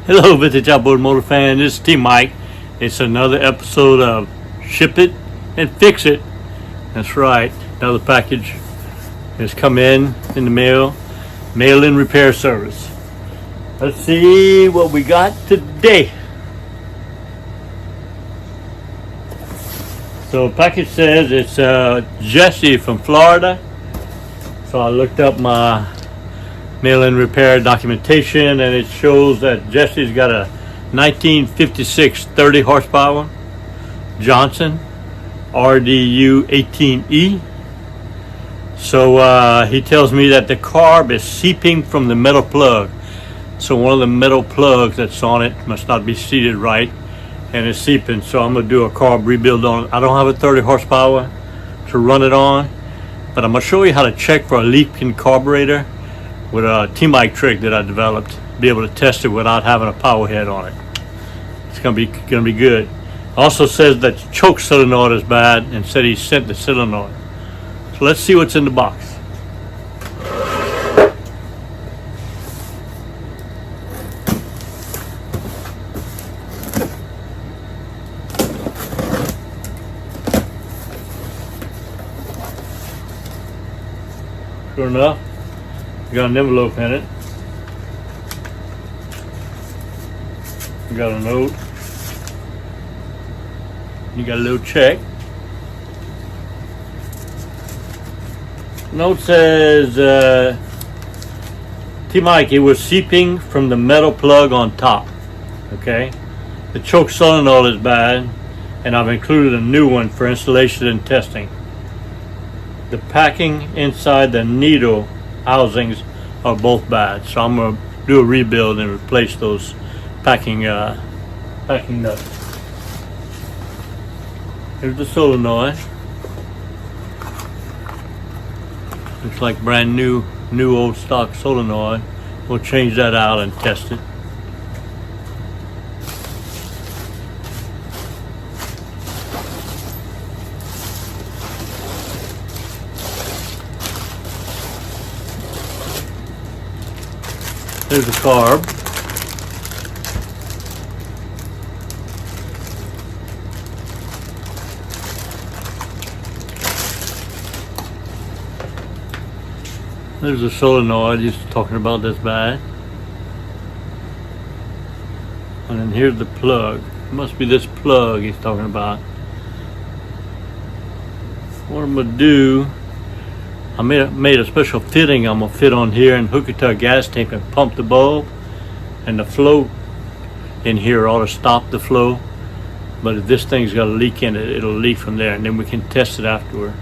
Hello, vintage outboard motor fan. This is T Mike. It's another episode of Ship It and Fix It. That's right. Another package has come in the mail. Mail-in repair service. Let's see what we got today. So the package says it's Jesse from Florida. So I looked up my mail-in repair documentation, and it shows that Jesse's got a 1956 30 horsepower Johnson RDU 18E. So he tells me that the carb is seeping from the metal plug. So one of the metal plugs that's on it must not be seated right, and it's seeping. So I'm going to do a carb rebuild on it. I don't have a 30 horsepower to run it on, but I'm going to show you how to check for a leak in carburetor with a T-Mike trick that I developed, be able to test it without having a power head on it. It's gonna be good. Also says that the choke solenoid is bad, and said he sent the solenoid. So let's see what's in the box. Sure enough, got an envelope in it. Got a note. You got a little check. Note says, T-Mike, it was seeping from the metal plug on top. Okay. The choke solenoid is bad, and I've included a new one for installation and testing. The packing inside the needle housings are both bad, so I'm going to do a rebuild and replace those packing nuts. Here's the solenoid. Looks like brand new old stock solenoid. We'll change that out and test it. There's the carb. There's the solenoid he's talking about that's bad. And then here's the plug. It must be this plug he's talking about. What I'm gonna do, I made a special fitting I'm gonna fit on here and hook it to a gas tank and pump the bulb, and the flow in here ought to stop the flow. But if this thing's got a leak in it, it'll leak from there, and then we can test it afterward.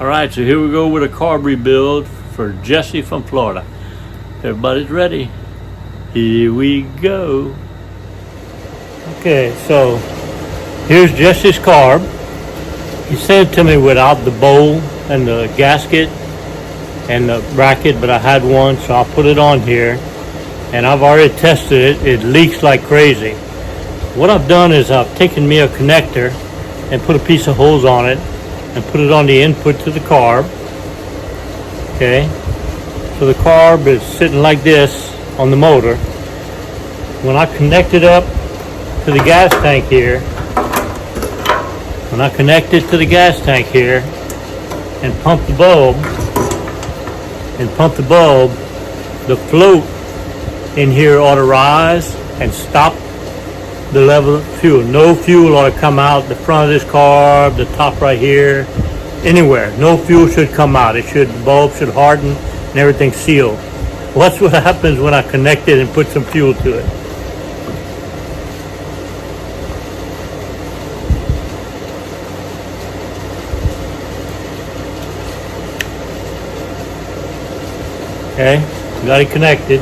Alright, so here we go with a carb rebuild for Jesse from Florida. Everybody's ready. Here we go. Okay, so here's Jesse's carb. He sent it to me without the bowl and the gasket and the bracket, but I had one, so I'll put it on here, and I've already tested it. It leaks like crazy. What I've done is I've taken me a connector and put a piece of hose on it and put it on the input to the carb. Okay, so the carb is sitting like this on the motor. When I connect it up to the gas tank here, and pump the bulb, the float in here ought to rise and stop the level of fuel. No fuel ought to come out the front of this carb, the top right here, anywhere. No fuel should come out. The bulb should harden and everything sealed. Watch what happens when I connect it and put some fuel to it. Okay, got it connected.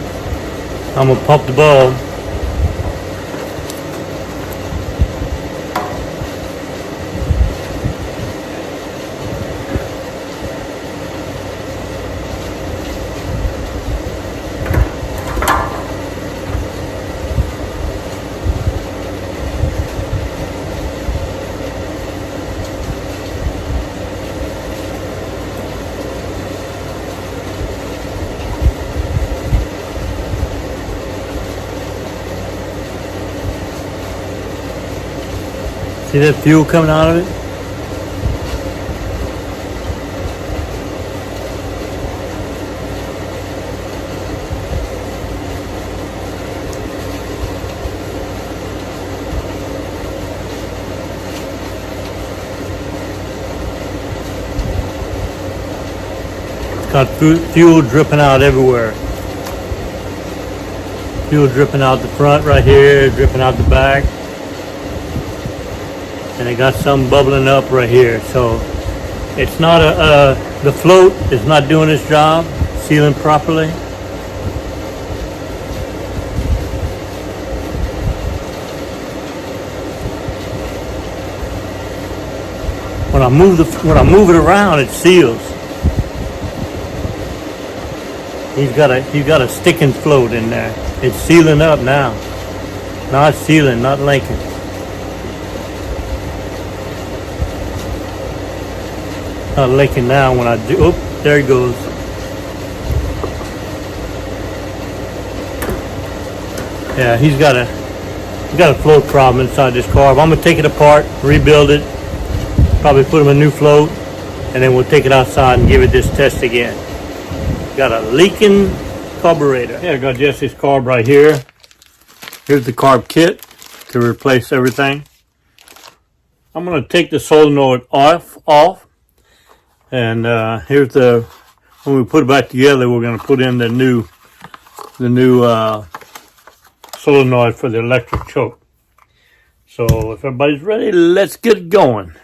I'm gonna pump the bulb. See that fuel coming out of it? Got fuel dripping out everywhere. Fuel dripping out the front right here, dripping out the back. And I got some bubbling up right here. So it's not the float is not doing its job, sealing properly. When I move it around, it seals. He's got a sticking float in there. It's sealing up now. Not sealing, not linking. Not linking now when I do. Oh, there he goes. Yeah, he's got a float problem inside this carb. I'm gonna take it apart, rebuild it, probably put him a new float, and then we'll take it outside and give it this test again. Got a leaking carburetor. Yeah, I got Jesse's carb right here. Here's the carb kit to replace everything. I'm going to take the solenoid off, and here's when we put it back together, we're going to put in the new solenoid for the electric choke. So if everybody's ready, let's get going.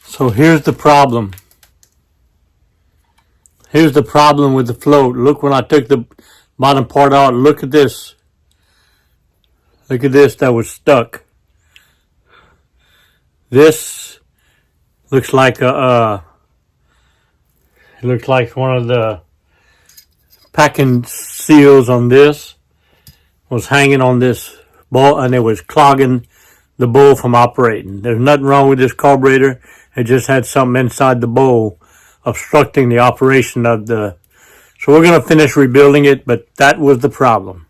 So here's the problem. Here's the problem with the float. Look, when I took the bottom part out, look at this. Look at this that was stuck. This looks like it looks like one of the packing seals on this was hanging on this bowl, and it was clogging the bowl from operating. There's nothing wrong with this carburetor. It just had something inside the bowl obstructing the operation of the... So we're going to finish rebuilding it, but that was the problem.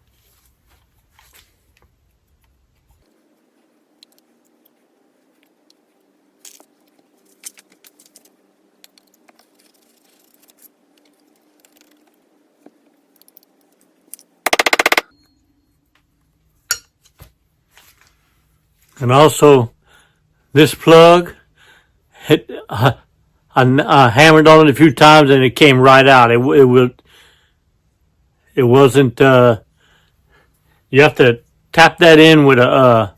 And also, this plug, I hammered on it a few times and it came right out. It wasn't. You have to tap that in with a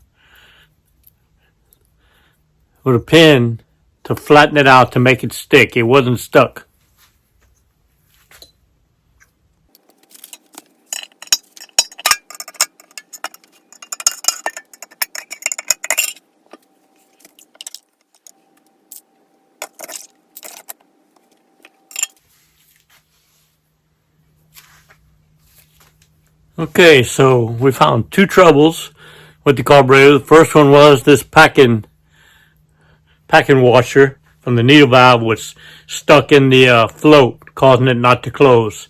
pin to flatten it out to make it stick. It wasn't stuck. Okay, so we found two troubles with the carburetor. The first one was this packing washer from the needle valve was stuck in the float, causing it not to close.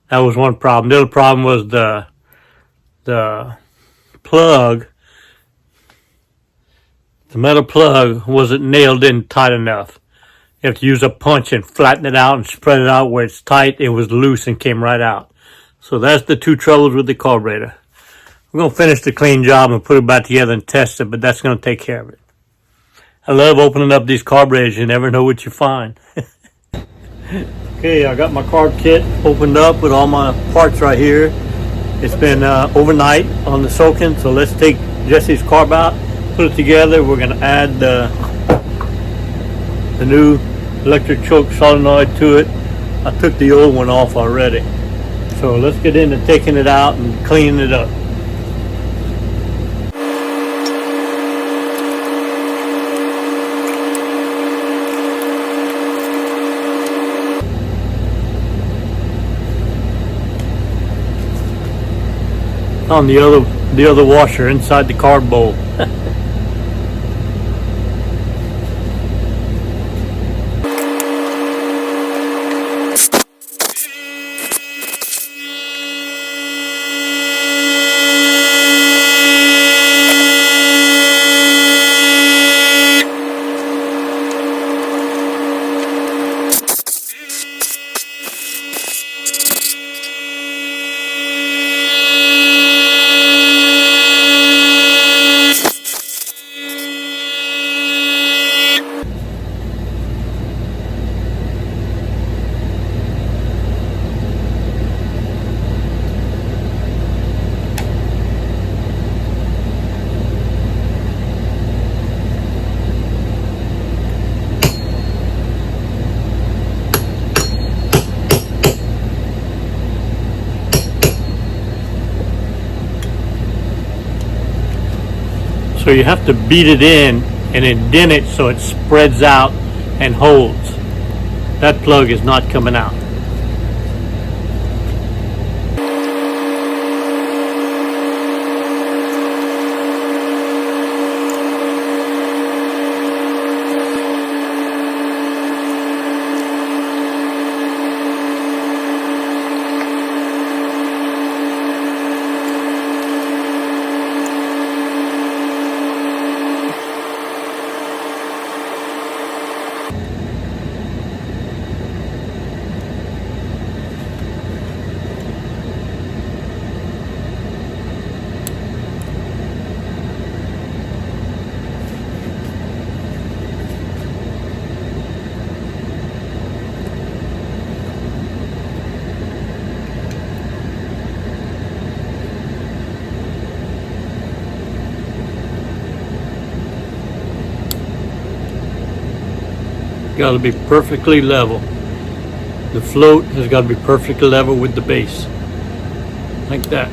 That was one problem. The other problem was the plug. The metal plug wasn't nailed in tight enough. You have to use a punch and flatten it out and spread it out where it's tight. It was loose and came right out. So that's the two troubles with the carburetor. We're going to finish the clean job and put it back together and test it, but that's going to take care of it. I love opening up these carburetors. You never know what you find. Okay, I got my carb kit opened up with all my parts right here. It's been overnight on the soaking, so let's take Jesse's carb out, put it together. We're going to add the new electric choke solenoid to it. I took the old one off already. So let's get into taking it out and cleaning it up. On the other washer inside the carb bowl. So you have to beat it in and then dent it so it spreads out and holds. That plug is not coming out. Got to be perfectly level. The float has got to be perfectly level with the base, like that.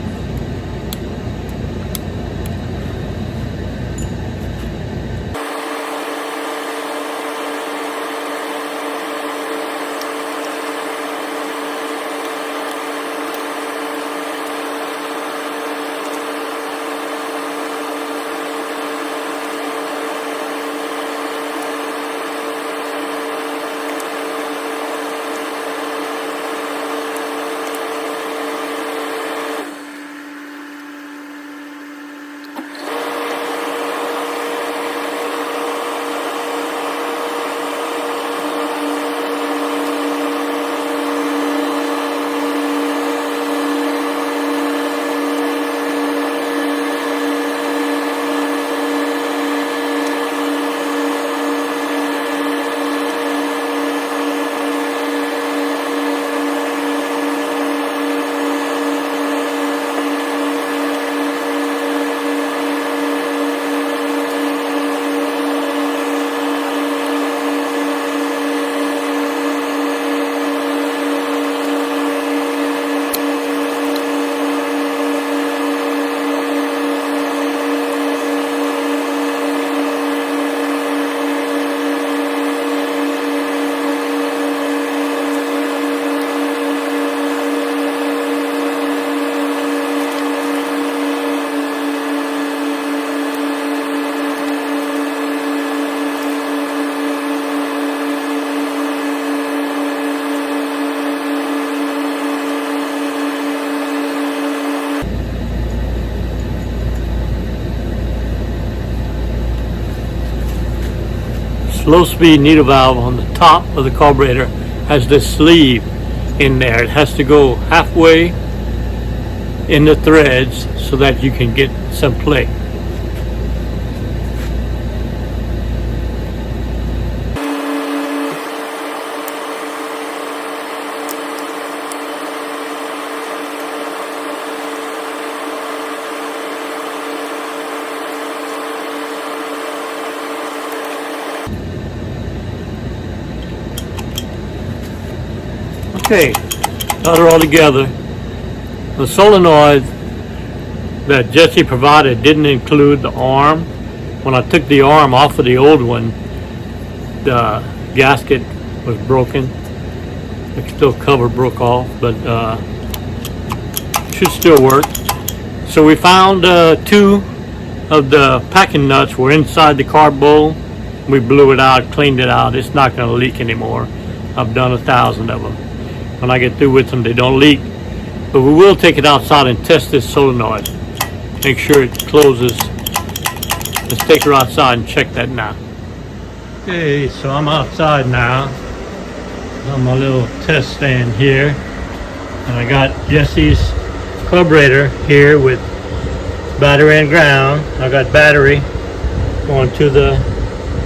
Low speed needle valve on the top of the carburetor has this sleeve in there. It has to go halfway in the threads so that you can get some play. Okay, got it all together. The solenoid that Jesse provided didn't include the arm. When I took the arm off of the old one, the gasket was broken. The still cover broke off, but should still work. So we found 2 of the packing nuts were inside the carb bowl. We blew it out, cleaned it out. It's not going to leak anymore. I've done 1,000 of them. When I get through with them, they don't leak. But we will take it outside and test this solenoid. Make sure it closes. Let's take her outside and check that now. Okay, so I'm outside now on my little test stand here. And I got Jesse's carburetor here with battery and ground. I got battery going to the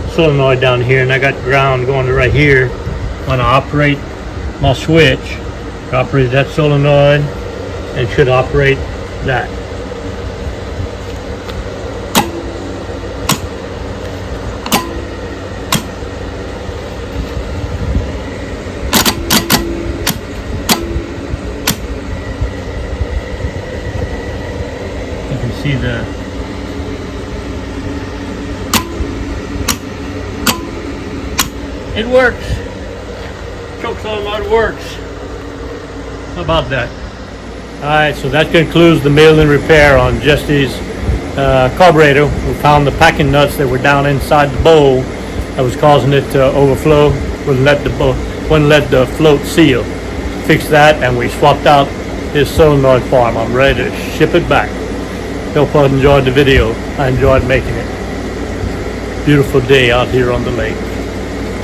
solenoid down here, and I got ground going to right here. When I operate my switch, I operate that solenoid and should operate that. You can see it works. Choke solenoid works. How about that? Alright, so that concludes the mail-in repair on Jesse's carburetor. We found the packing nuts that were down inside the bowl that was causing it to overflow. Wouldn't let the float seal. Fixed that, and we swapped out his solenoid for him. I'm ready to ship it back. Hope you enjoyed the video. I enjoyed making it. Beautiful day out here on the lake.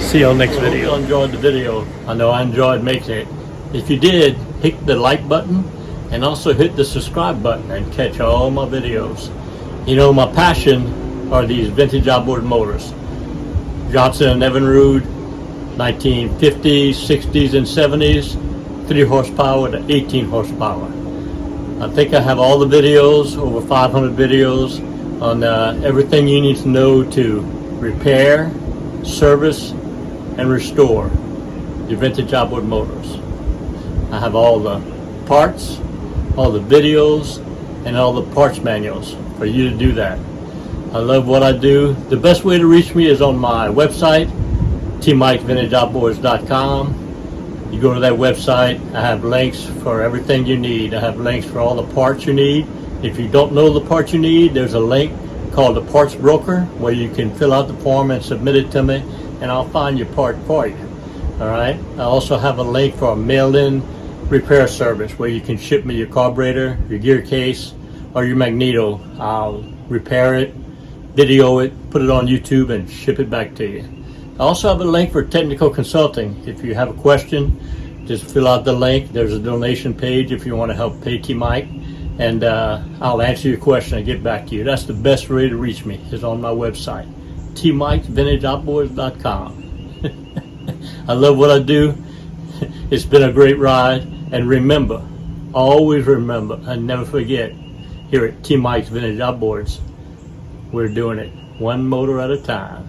See you on the next video. Hope you enjoyed the video. I know I enjoyed making it. If you did, hit the like button and also hit the subscribe button and catch all my videos. You know, my passion are these vintage outboard motors. Johnson & Evinrude, 1950s, 60s, and 70s, 3 horsepower to 18 horsepower. I think I have all the videos, over 500 videos, on everything you need to know to repair, service, and restore your vintage outboard motors. I have all the parts, all the videos, and all the parts manuals for you to do that. I love what I do. The best way to reach me is on my website, tmikevintageoutboards.com. You go to that website, I have links for everything you need. I have links for all the parts you need. If you don't know the parts you need, there's a link called the Parts Broker where you can fill out the form and submit it to me, and I'll find your part for you. Alright, I also have a link for a mail-in repair service where you can ship me your carburetor, your gear case, or your magneto. I'll repair it, video it, put it on YouTube, and ship it back to you. I also have a link for technical consulting. If you have a question, just fill out the link. There's a donation page if you want to help pay T-Mike, and I'll answer your question and get back to you. That's the best way to reach me, is on my website, tmikevintageoutboards.com. I love what I do. It's been a great ride. And remember, always remember, and never forget, here at T-Mike's Vintage Outboards, we're doing it one motor at a time.